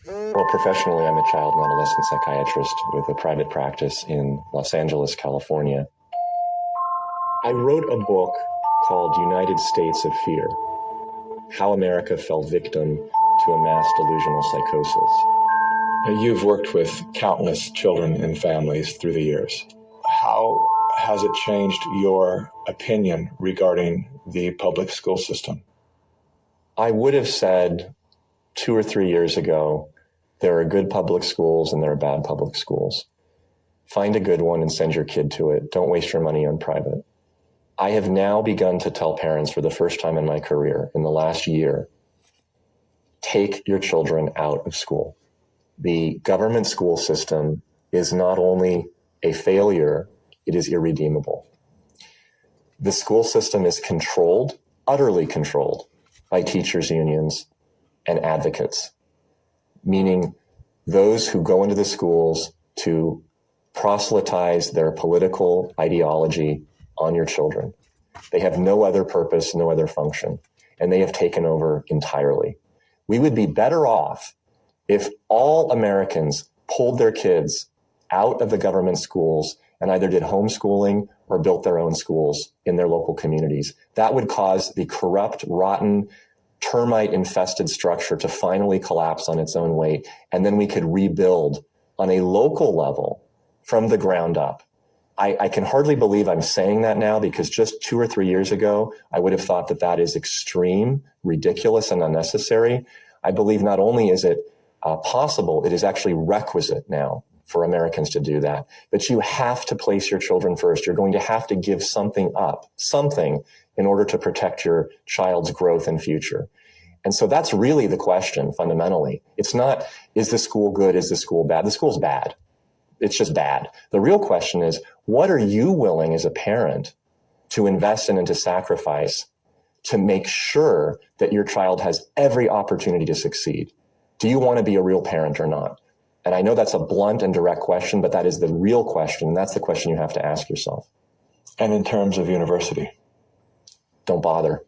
Well, professionally, I'm a child and adolescent psychiatrist with a private practice in Los Angeles, California. I wrote a book called United States of Fear: How America Fell Victim to a Mass Delusional Psychosis. You've worked with countless children and families through the years. How has it changed your opinion regarding the public school system? I would have said 2 or 3 years ago, there are good public schools and there are bad public schools. Find a good one and send your kid to it. Don't waste your money on private. I have now begun to tell parents for the first time in my career, in the last year, take your children out of school. The government school system is not only a failure, it is irredeemable. The school system is controlled, utterly controlled, by teachers' unions and advocates, meaning those who go into the schools to proselytize their political ideology on your children. They have no other purpose, no other function, and they have taken over entirely. We would be better off if all Americans pulled their kids out of the government schools and either did homeschooling or built their own schools in their local communities. That would cause the corrupt, rotten, termite-infested structure to finally collapse on its own weight, and then we could rebuild on a local level from the ground up. I can hardly believe I'm saying that now, because just 2 or 3 years ago, I would have thought that that is extreme, ridiculous, and unnecessary. I believe not only is it possible, it is actually requisite now for Americans to do that. But you have to place your children first. You're going to have to give something up, something, in order to protect your child's growth and future. And so that's really the question, fundamentally. It's not, is the school good? Is the school bad? The school's bad. It's just bad. The real question is, what are you willing as a parent to invest in and to sacrifice to make sure that your child has every opportunity to succeed? Do you want to be a real parent or not? And I know that's a blunt and direct question, but that is the real question. And that's the question you have to ask yourself. And in terms of university? Don't bother.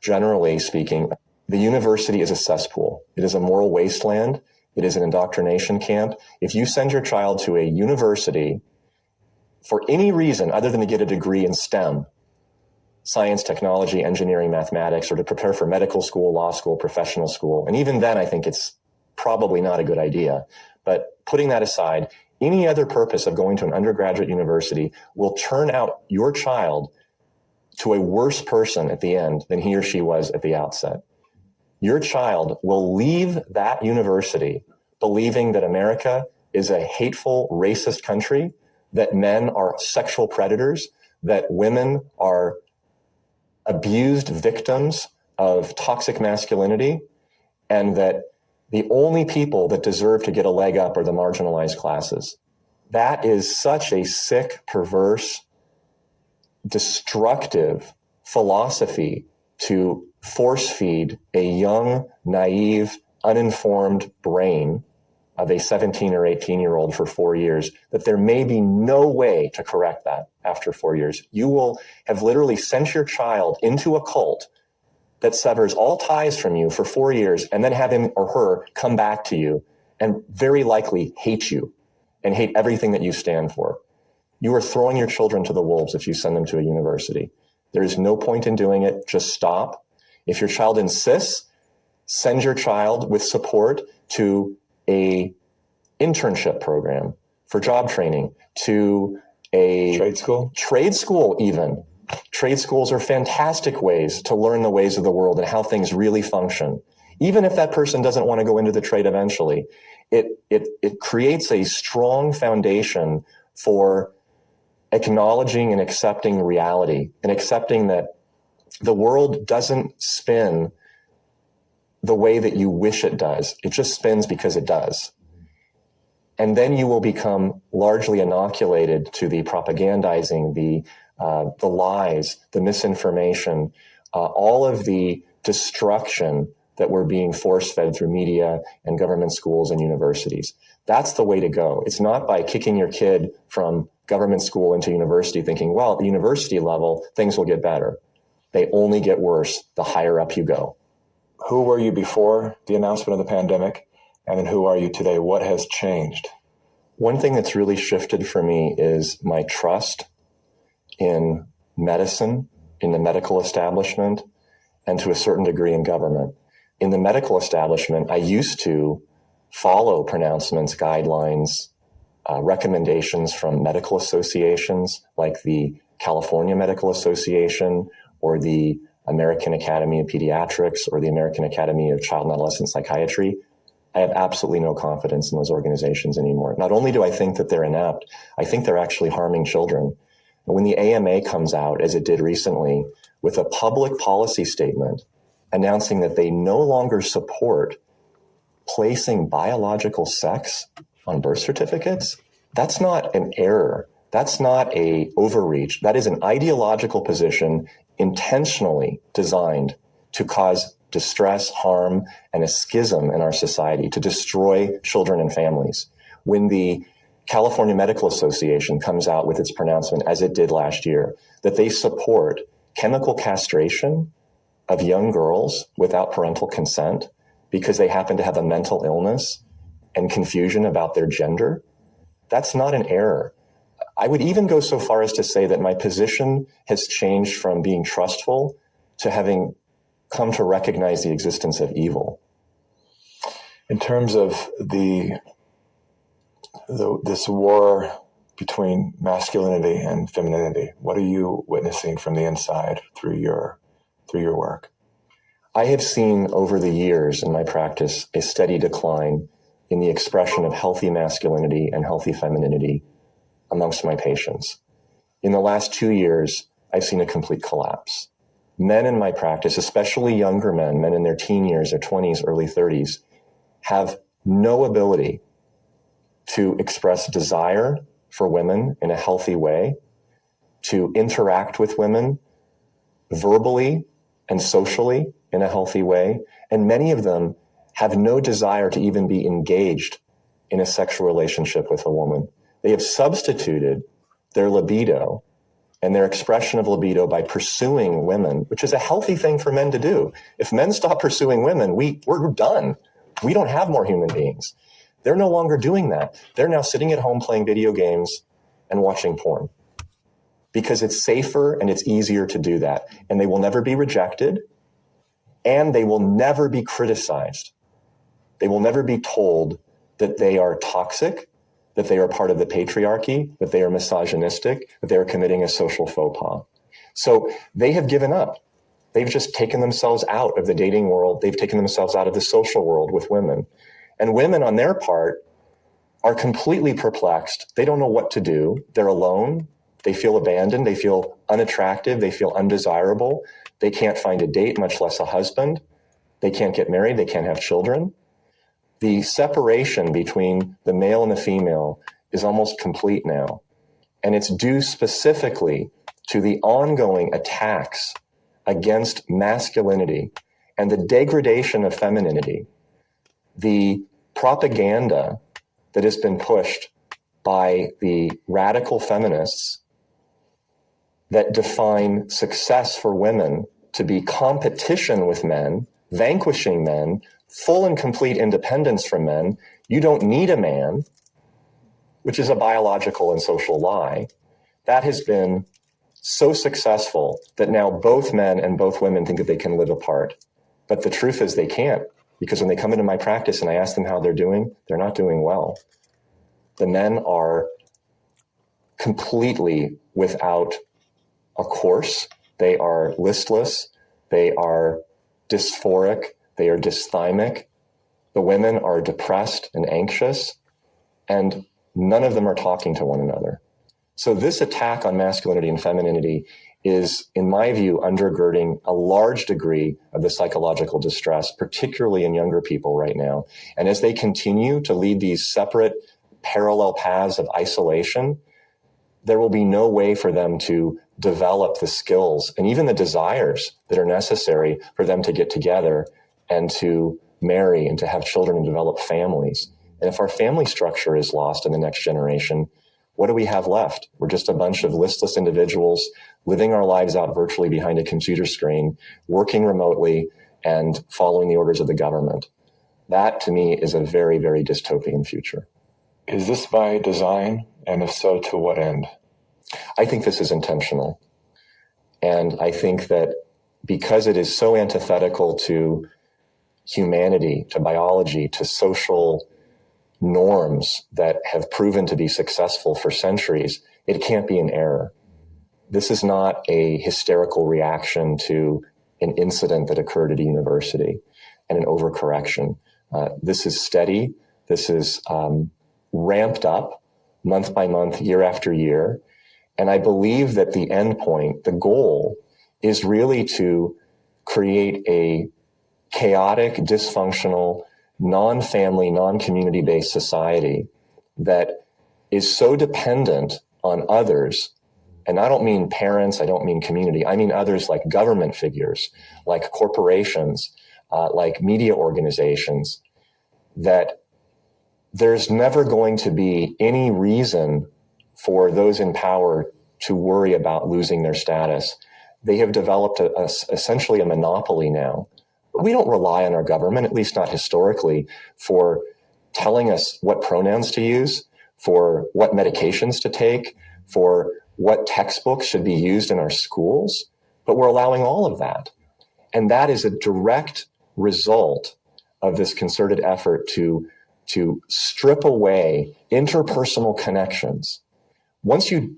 Generally speaking, the university is a cesspool. It is a moral wasteland. It is an indoctrination camp. If you send your child to a university for any reason other than to get a degree in STEM, science, technology, engineering, mathematics, or to prepare for medical school, law school, professional school, and even then I think it's probably not a good idea. But putting that aside, any other purpose of going to an undergraduate university will turn out your child to a worse person at the end than he or she was at the outset. Your child will leave that university believing that America is a hateful, racist country, that men are sexual predators, that women are abused victims of toxic masculinity, and that the only people that deserve to get a leg up are the marginalized classes. That is such a sick, perverse, destructive philosophy to force feed a young, naive, uninformed brain of a 17 or 18-year-old for 4 years, that there may be no way to correct that after 4 years. You will have literally sent your child into a cult that severs all ties from you for 4 years, and then have him or her come back to you and very likely hate you and hate everything that you stand for. You are throwing your children to the wolves if you send them to a university. There is no point in doing it. Just stop. If your child insists, send your child with support to a internship program for job training, to a trade school even. Trade schools are fantastic ways to learn the ways of the world and how things really function. Even if that person doesn't want to go into the trade eventually, it creates a strong foundation for acknowledging and accepting reality, and accepting that the world doesn't spin the way that you wish it does. It just spins because it does. And then you will become largely inoculated to the propagandizing, the lies, the misinformation, all of the destruction that we're being force-fed through media and government schools and universities. That's the way to go. It's not by kicking your kid from government school into university thinking, well, at the university level, things will get better. They only get worse the higher up you go. Who were you before the announcement of the pandemic? And then who are you today? What has changed? One thing that's really shifted for me is my trust in medicine, in the medical establishment, and to a certain degree in government. In the medical establishment, I used to follow pronouncements, guidelines, recommendations from medical associations like the California Medical Association or the American Academy of Pediatrics or the American Academy of Child and Adolescent Psychiatry. I have absolutely no confidence in those organizations anymore. Not only do I think that they're inept, I think they're actually harming children. And when the AMA comes out, as it did recently, with a public policy statement announcing that they no longer support placing biological sex on birth certificates, that's not an error. That's not a overreach. That is an ideological position intentionally designed to cause distress, harm, and a schism in our society, to destroy children and families. When the California Medical Association comes out with its pronouncement, as it did last year, that they support chemical castration of young girls without parental consent because they happen to have a mental illness and confusion about their gender, that's not an error. I would even go so far as to say that my position has changed from being trustful to having come to recognize the existence of evil. In terms of this war between masculinity and femininity, what are you witnessing from the inside through your work? I have seen over the years in my practice a steady decline in the expression of healthy masculinity and healthy femininity amongst my patients. In the last 2 years, I've seen a complete collapse. Men in my practice, especially younger men in their teen years, their 20s, early 30s, have no ability to express desire for women in a healthy way, to interact with women verbally and socially in a healthy way. And many of them have no desire to even be engaged in a sexual relationship with a woman. They have substituted their libido and their expression of libido by pursuing women, which is a healthy thing for men to do. If men stop pursuing women, we're done. We don't have more human beings. They're no longer doing that. They're now sitting at home playing video games and watching porn because it's safer and it's easier to do that. And they will never be rejected and they will never be criticized. They will never be told that they are toxic, that they are part of the patriarchy, that they are misogynistic, that they are committing a social faux pas. So they have given up. They've just taken themselves out of the dating world. They've taken themselves out of the social world with women. And women on their part are completely perplexed. They don't know what to do. They're alone. They feel abandoned. They feel unattractive. They feel undesirable. They can't find a date, much less a husband. They can't get married. They can't have children. The separation between the male and the female is almost complete now. And it's due specifically to the ongoing attacks against masculinity and the degradation of femininity, the propaganda that has been pushed by the radical feminists that define success for women to be competition with men, vanquishing men, full and complete independence from men. You don't need a man, which is a biological and social lie. That has been so successful that now both men and both women think that they can live apart. But the truth is they can't, because when they come into my practice and I ask them how they're doing, they're not doing well. The men are completely without a course. They are listless. They are dysphoric. They are dysthymic. The women are depressed and anxious, and none of them are talking to one another. So this attack on masculinity and femininity is, in my view, undergirding a large degree of the psychological distress, particularly in younger people right now. And as they continue to lead these separate parallel paths of isolation, there will be no way for them to develop the skills and even the desires that are necessary for them to get together and to marry and to have children and develop families. And if our family structure is lost in the next generation, what do we have left? We're just a bunch of listless individuals living our lives out virtually behind a computer screen, working remotely and following the orders of the government. That, to me, is a very, very dystopian future. Is this by design? And if so, to what end? I think this is intentional. And I think that because it is so antithetical to humanity, to biology, to social norms that have proven to be successful for centuries, it can't be an error. This is not a hysterical reaction to an incident that occurred at a university and an overcorrection. This is steady. This is ramped up month by month, year after year. And I believe that the end point, the goal, is really to create a chaotic, dysfunctional, non-family, non-community-based society that is so dependent on others. And I don't mean parents, I don't mean community, I mean others like government figures, like corporations, like media organizations, that there's never going to be any reason for those in power to worry about losing their status. They have developed essentially a monopoly now. We don't rely on our government, at least not historically, for telling us what pronouns to use, for what medications to take, for what textbooks should be used in our schools, but we're allowing all of that. And that is a direct result of this concerted effort to strip away interpersonal connections. Once you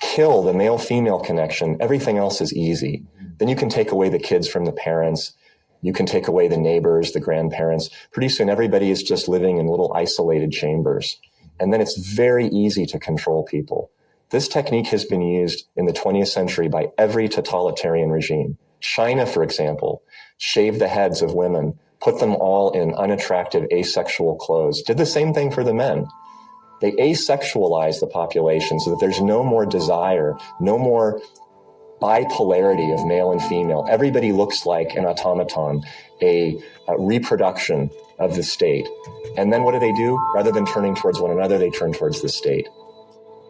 kill the male-female connection, everything else is easy. Then you can take away the kids from the parents. You can take away the neighbors, the grandparents. Pretty soon, everybody is just living in little isolated chambers. And then it's very easy to control people. This technique has been used in the 20th century by every totalitarian regime. China, for example, shaved the heads of women, put them all in unattractive asexual clothes, did the same thing for the men. They asexualized the population so that there's no more desire, no more bipolarity of male and female. Everybody looks like an automaton, a reproduction of the state. And then what do? Rather than turning towards one another, they turn towards the state.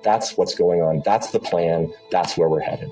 That's what's going on. That's the plan. That's where we're headed.